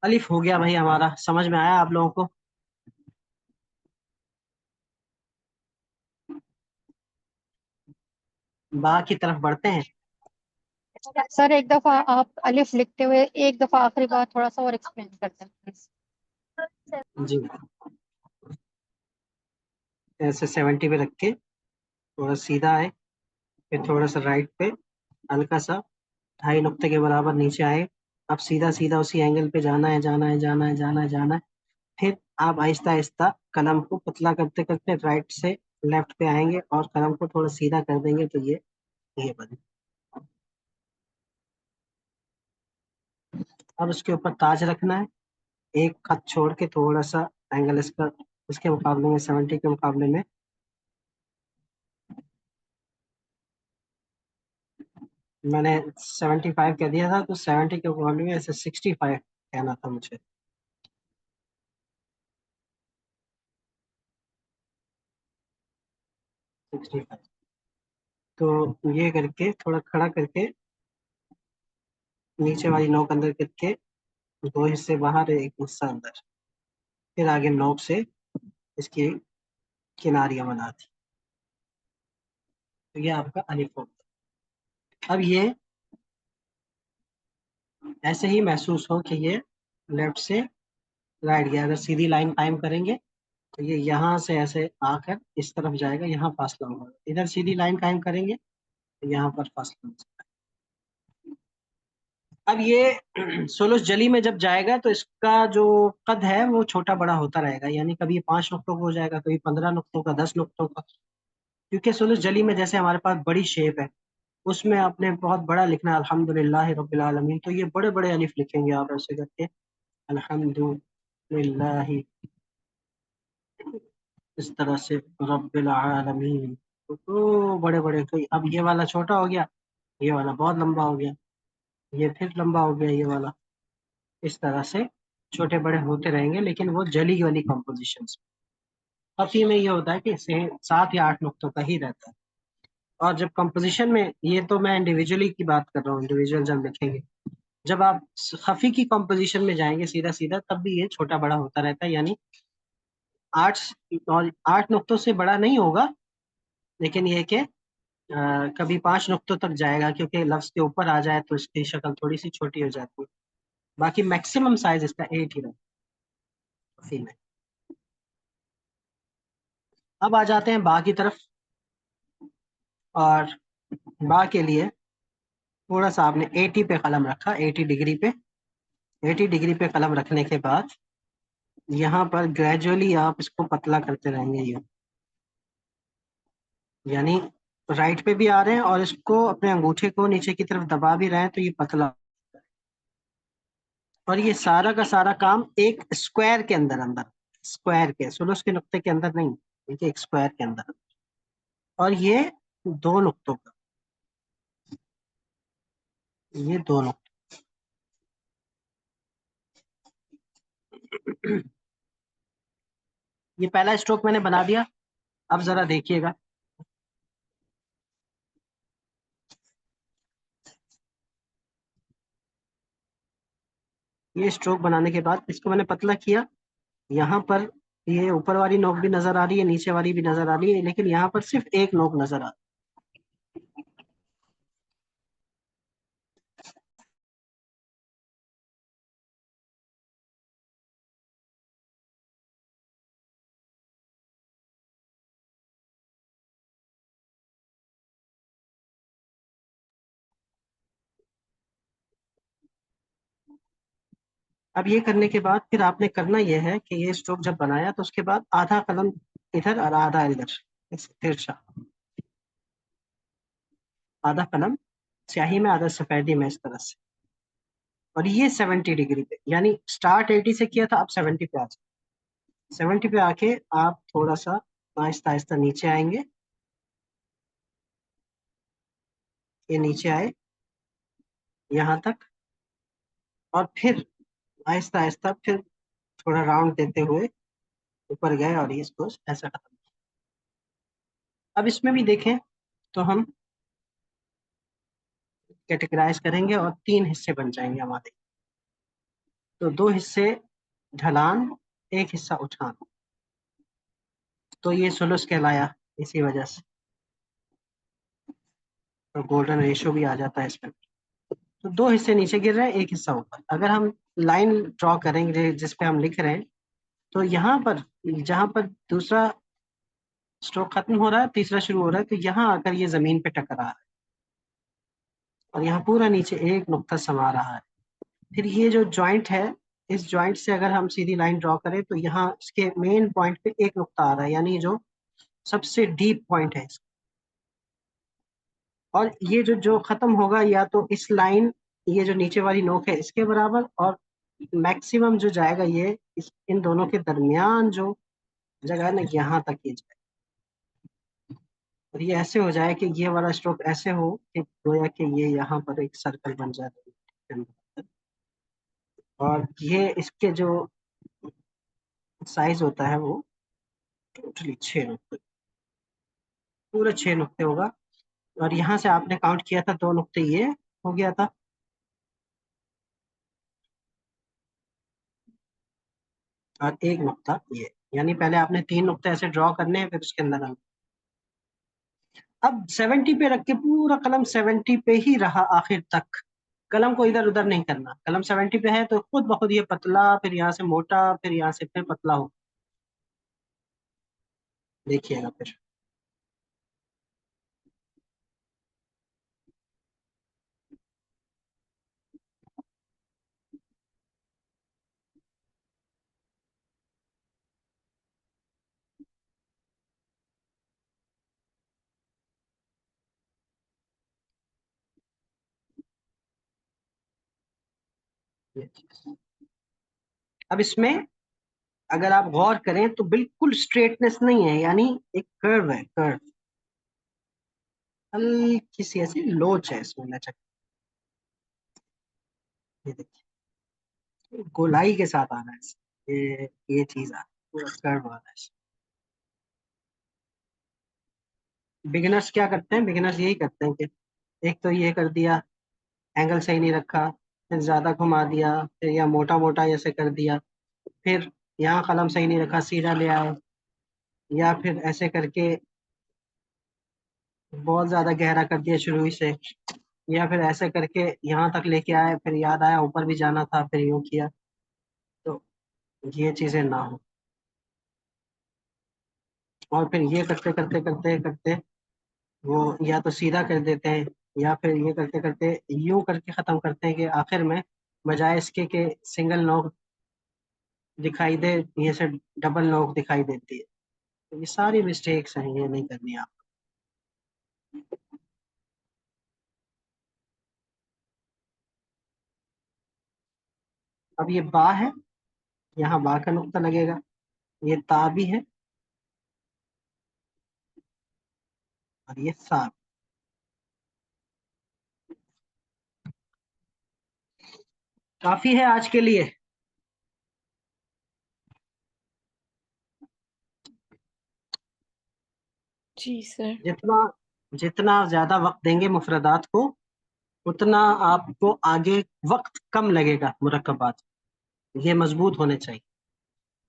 अलिफ हो गया भाई हमारा, समझ में आया आप लोगों को। बा की तरफ बढ़ते हैं। सर एक दफा आप अलिफ लिखते हुए एक दफा आखिरी बार थोड़ा सा और एक्सप्लेन करते हैं प्लीज। जी, ऐसे 70 पे रख के थोड़ा सीधा है, फिर थोड़ा सा राइट पे हल्का सा 2.5 नुक्ते के बराबर नीचे आए। अब सीधा सीधा उसी एंगल पे जाना है, जाना है, जाना है, जाना है, जाना है। फिर आप आहिस्ता आहिस्ता कलम को पतला करते करते राइट से लेफ्ट पे आएंगे और कलम को थोड़ा सीधा कर देंगे तो ये बने। अब उसके ऊपर ताज रखना है, एक खत छोड़ के थोड़ा सा एंगल इसका इसके मुकाबले में 70 के मुकाबले में मैंने 75 कह दिया था, तो 70 के मुकाबले में ऐसे 65 कहना था मुझे। Sixty five. तो ये करके थोड़ा खड़ा करके नीचे वाली नोक अंदर करके 2 हिस्से बाहर, एक हिस्सा अंदर, फिर आगे नोक से इसकी किनारियां बना दी। तो ये आपका अलिफ हो गया। अब ये ऐसे ही महसूस हो कि ये लेफ्ट से राइट गया। अगर सीधी लाइन कायम करेंगे तो ये यहाँ से ऐसे आकर इस तरफ जाएगा, यहाँ फासला होगा। इधर सीधी लाइन कायम करेंगे तो यहाँ पर फासला होगा। अब ये सोलस जली में जब जाएगा तो इसका जो कद है वो छोटा बड़ा होता रहेगा, यानी कभी 5 नुक्तों का हो जाएगा, कभी 15 नुक्तों का, 10 नुक्तों का। क्योंकि सोलस जली में जैसे हमारे पास बड़ी शेप है, उसमें आपने बहुत बड़ा लिखना है अल्हम्दुलिल्लाह रब्बिल आलमीन, तो ये बड़े बड़े अलिफ लिखेंगे आप ऐसे करके अल्हम्दुलिल्लाह, इस तरह से रब्बिल आलमीन। तो बड़े बड़े, तो अब ये वाला छोटा हो गया, ये वाला बहुत लंबा हो गया, ये फिर लंबा हो गया, ये वाला। इस तरह से छोटे बड़े होते रहेंगे, लेकिन वो जली वाली कॉम्पोजिशन। हफी में ये होता है कि 7 या 8 नुक्तों का ही रहता है। और जब कंपोजिशन में, ये तो मैं इंडिविजुअली की बात कर रहा हूँ, इंडिविजुअल जब लिखेंगे, जब आप खफी की कंपोजिशन में जाएंगे सीधा सीधा, तब भी ये छोटा बड़ा होता रहता है, यानी 8 और 8 नुक्तों से बड़ा नहीं होगा, लेकिन ये कि कभी 5 नुक्तों तक जाएगा, क्योंकि लफ्ज के ऊपर आ जाए तो इसकी शक्ल थोड़ी सी छोटी हो जाती है। बाकी मैक्सिमम साइज इसका 8 ही रहता है खफी में। अब आ जाते हैं बा की तरफ। और बा के लिए थोड़ा सा आपने 80 पे कलम रखा, 80 डिग्री पे। 80 डिग्री पे कलम रखने के बाद यहाँ पर ग्रेजुअली आप इसको पतला करते रहेंगे, ये यानी राइट पे भी आ रहे हैं और इसको अपने अंगूठे को नीचे की तरफ दबा भी रहे हैं, तो ये पतला। और ये सारा का सारा काम एक स्क्वायर के अंदर अंदर, स्क्वायर के सुलूस के नुक्ते के अंदर नहीं, देखिए एक स्क्वायर के अंदर। और ये 2 नुक्तों का, ये 2 नुक्ते। ये पहला स्ट्रोक मैंने बना दिया। अब जरा देखिएगा, ये स्ट्रोक बनाने के बाद इसको मैंने पतला किया। यहाँ पर ये ऊपर वाली नोक भी नजर आ रही है, नीचे वाली भी नजर आ रही है, लेकिन यहाँ पर सिर्फ एक नोक नजर आ रही है। अब ये करने के बाद फिर आपने करना यह है कि ये स्ट्रोक जब बनाया तो उसके बाद आधा कलम इधर और आधा इधर, तिरछा आधा कलम स्याही में, आधा सफेदी में, इस तरह से। और ये 70 डिग्री पे, यानी स्टार्ट 80 से किया था, अब 70 पे आ जाए। 70 पे आके आप थोड़ा सा आहिस्ता आहिस्ता नीचे आएंगे, ये नीचे आए यहाँ तक, और फिर आहिस्ता आहिस्ता फिर थोड़ा राउंड देते हुए ऊपर गए और ये इसको ऐसा खत्म। अब इसमें भी देखें तो हम कैटेगराइज करेंगे और 3 हिस्से बन जाएंगे हमारे। तो 2 हिस्से ढलान, एक हिस्सा उठान, तो ये सुलुस कहलाया इसी वजह से। तो गोल्डन रेशो भी आ जाता है इसमें। तो 2 हिस्से नीचे गिर रहे हैं, एक हिस्सा ऊपर। अगर हम लाइन ड्रॉ करेंगे जिस पे हम लिख रहे हैं, तो यहाँ पर जहाँ पर दूसरा स्ट्रोक खत्म हो रहा है, तीसरा शुरू हो रहा है, तो यहाँ आकर ये जमीन पे टकरा रहा है। और यहाँ पूरा नीचे एक नुक्ता समा रहा है। फिर ये जो जॉइंट है, इस जॉइंट से अगर हम सीधी लाइन ड्रॉ करें तो यहाँ इसके मेन पॉइंट पे एक नुक्ता आ रहा है, यानी जो सबसे डीप पॉइंट है इसका। और ये जो जो खत्म होगा या तो इस लाइन, ये जो नीचे वाली नोक है इसके बराबर, और मैक्सिमम जो जाएगा ये इन दोनों के दरमियान जो जगह है ना, यहाँ तक ये जाए। और ये ऐसे हो जाए कि ये वाला स्ट्रोक ऐसे हो कि गोया कि ये यहाँ पर एक सर्कल बन जाए। और ये इसके जो साइज होता है वो टोटली 6 नुक्ते, पूरे 6 नुक्ते होगा। और यहाँ से आपने काउंट किया था 2 नुक्ते, ये हो गया था। और एक नुक्ता ये, यानी पहले आपने 3 नुक्ते ऐसे ड्रॉ करने हैं, फिर उसके अंदर हम अब 70 पे रख के पूरा कलम 70 पे ही रहा आखिर तक। कलम को इधर उधर नहीं करना। कलम 70 पे है तो खुद ब खुद ये पतला, फिर यहाँ से मोटा, फिर यहाँ से फिर पतला हो। देखिएगा फिर। ये चीज। अब इसमें अगर आप गौर करें तो बिल्कुल स्ट्रेटनेस नहीं है, यानी एक कर्व है, कर्व। हल्की सी ऐसी लोच है इसमें, लचक। ये देखिए गोलाई के साथ आ रहा है ये चीज आ रहा है, पूरा कर्व आ रहा है। बिगिनर्स क्या करते हैं, बिगिनर्स यही करते हैं कि एक तो ये कर दिया, एंगल सही नहीं रखा, फिर ज्यादा घुमा दिया, फिर या मोटा मोटा ऐसे कर दिया, फिर यहाँ कलम सही नहीं रखा सीधा ले आए, या फिर ऐसे करके बहुत ज्यादा गहरा कर दिया शुरू ही से, या फिर ऐसे करके यहाँ तक लेके आए, फिर याद आया ऊपर भी जाना था, फिर यूं किया। तो ये चीजें ना हो। और फिर ये करते करते करते करते वो या तो सीधा कर देते हैं, या फिर ये करते करते यूं करके खत्म करते हैं कि आखिर में बजाय इसके कि सिंगल नोक दिखाई दे, ये से डबल नोक दिखाई देती है। तो ये सारी मिस्टेक्स हैं, ये नहीं करनी आप। अब ये बा है, यहाँ बा का नुक्ता लगेगा। ये ता भी है, और ये सा भी। काफी है आज के लिए। जी सर। जितना जितना ज्यादा वक्त देंगे मुफरदात को, उतना आपको आगे वक्त कम लगेगा मुरक्कबात। ये मजबूत होने चाहिए।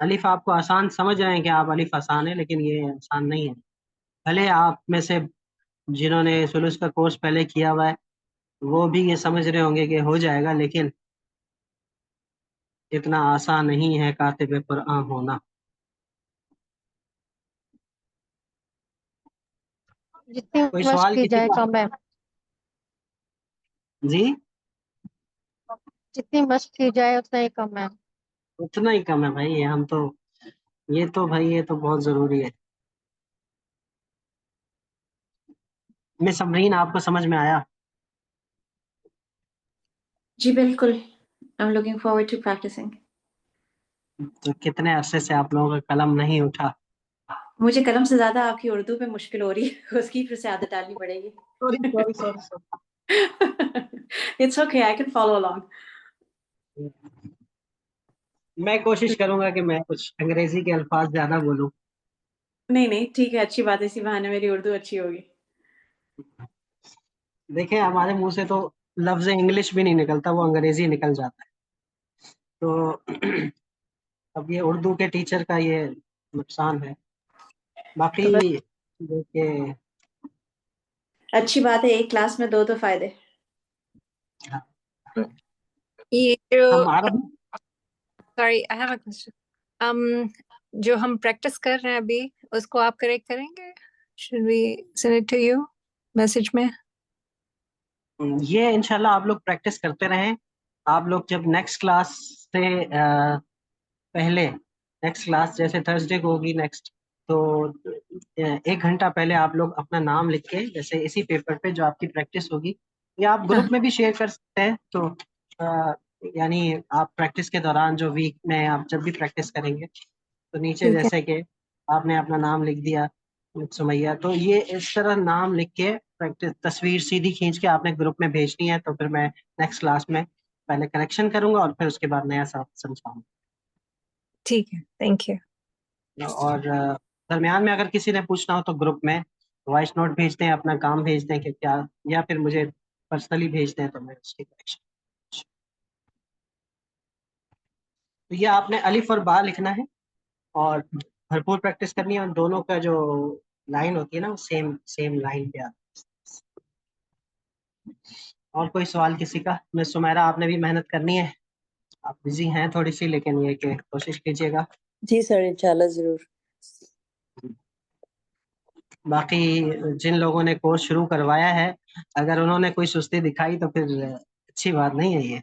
अलिफ आपको आसान समझ रहे हैं कि आप अलिफ आसान है, लेकिन ये आसान नहीं है। भले आप में से जिन्होंने सुलूस का कोर्स पहले किया हुआ है वो भी ये समझ रहे होंगे कि हो जाएगा, लेकिन इतना आसान नहीं है कातिब कुरान होना। जितनी कोई मश्क सवाल की किसी जाए का? कम है। जी, जितनी मश्क की जाए उतना ही कम है। उतना ही कम है भाई। ये हम तो, ये तो भाई ये तो बहुत जरूरी है। मिस अमरीन, आपको समझ में आया? जी बिल्कुल। I'm looking forward to practicing. तो कितने अरसे से आप लोगों का कलम नहीं उठा? मुझे कलम से ज्यादा आपकी उर्दू पे मुश्किल हो रही है, उसकी फिर से आदत डालनी पड़ेगी। Sorry sorry sorry It's okay, I can follow along. Sorry. मैं कोशिश करूंगा कि मैं कुछ अंग्रेजी के अल्फाज ज्यादा बोलूं। नहीं नहीं ठीक है, अच्छी बात है, इसी बहाने मेरी उर्दू अच्छी होगी। देखें हमारे मुंह से तो लफ्ज इंग्लिश भी नहीं निकलता, वो अंग्रेजी निकल जाता है। तो अब ये उर्दू के टीचर का ये नुकसान है। बाकी तो बस देखिए, अच्छी बात है, एक क्लास में दो दो फायदे। ये जो हम अरबी sorry I have a question. जो हम प्रैक्टिस कर रहे हैं अभी, उसको आप करेक्ट करेंगे? Should we send it to you message में? ये इंशाल्लाह आप लोग प्रैक्टिस करते रहें। आप लोग जब नेक्स्ट क्लास से पहले, नेक्स्ट क्लास जैसे थर्सडे को होगी नेक्स्ट, तो 1 घंटा पहले आप लोग अपना नाम लिख के, जैसे इसी पेपर पे जो आपकी प्रैक्टिस होगी, या आप ग्रुप में भी शेयर कर सकते हैं। तो यानी आप प्रैक्टिस के दौरान जो वीक में आप जब भी प्रैक्टिस करेंगे, तो नीचे ठीक है। जैसे कि आपने अपना नाम लिख दिया सुमैया, तो ये इस तरह नाम लिख के प्रैक्टिस, तस्वीर सीधी खींच के आपने ग्रुप में भेजनी है। तो फिर मैं नेक्स्ट क्लास में पहले करेक्शन करूंगा और फिर उसके बाद नया समझाऊंगा। ठीक है, थैंक यू। और दरमियान में अगर किसी ने पूछना हो तो ग्रुप में वॉइस नोट भेज दें, अपना काम भेज दें कि क्या, या फिर मुझे पर्सनली भेज दें तो मैं उसकी करेक्शन। तो ये आपने अलिफ और बा लिखना है और भरपूर प्रैक्टिस करनी है, और दोनों का जो लाइन होती है ना, वो सेम सेम लाइन पे आती है। और कोई सवाल किसी का? मिस सुमेरा, आपने भी मेहनत करनी है, आप बिजी हैं थोड़ी सी, लेकिन ये कि कोशिश कीजिएगा। जी सर, इंशाल्लाह जरूर। बाकी जिन लोगों ने कोर्स शुरू करवाया है, अगर उन्होंने कोई सुस्ती दिखाई तो फिर अच्छी बात नहीं है ये।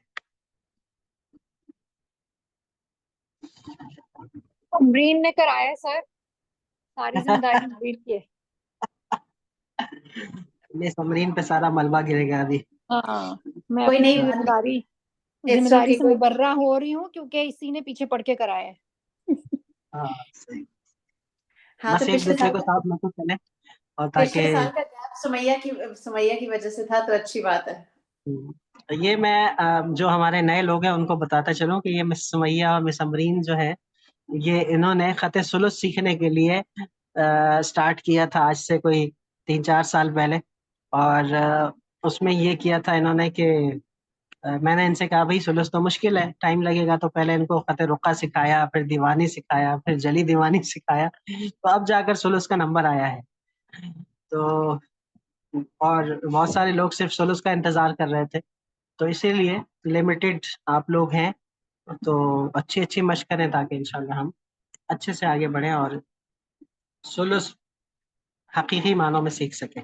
अमरीन ने कराया सर, सारी जिम्मेदारी अमरीन की है। ये समरीन पे सारा मलबा गिरेगा अभी। हाँ, मैं कोई अपनी नहीं, जिम्मेदारी okay, से मुबर्रा हो रही हूँ क्योंकि इसी ने पीछे पड़ के कराया है। हाँ सही। हाँ, तो बस एक पिछले दूसरे साल को का साथ लेते चले, और ताकि गैप सुमैया की वजह से था, तो अच्छी बात है। ये मैं जो हमारे नए लोग हैं उनको बताता चलूं कि ये मिस सुमैया और मिस अमरीन जो है, ये इन्होंने खत सुलूस सीखने के लिए स्टार्ट किया था आज से कोई 3-4 साल पहले। और उसमें ये किया था इन्होंने कि मैंने इनसे कहा भाई सुलूस तो मुश्किल है, टाइम लगेगा, तो पहले इनको खत रुका सिखाया, फिर दीवानी सिखाया, फिर जली दीवानी सिखाया, तो अब जाकर सुलूस का नंबर आया है। तो और बहुत सारे लोग सिर्फ सुलूस का इंतजार कर रहे थे, तो इसीलिए लिमिटेड आप लोग हैं, तो अच्छी अच्छी मशक करें ताकि इंशाल्लाह हम अच्छे से आगे बढ़ें और सुलूस हकीकी मानों में सीख सकें।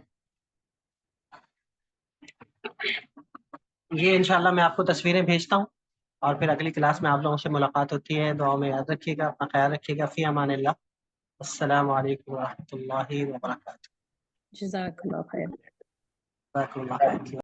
ये इंशाल्लाह मैं आपको तस्वीरें भेजता हूँ, और फिर अगली क्लास में आप लोगों से मुलाकात होती है। दुआ में याद रखिएगा, अपना ख्याल रखिएगा। फी अमानिल्लाह। अस्सलामु अलैकुम व रहमतुल्लाहि व बरकातुहू। जज़ाकल्लाह खैर। जज़ाकल्लाह खैर।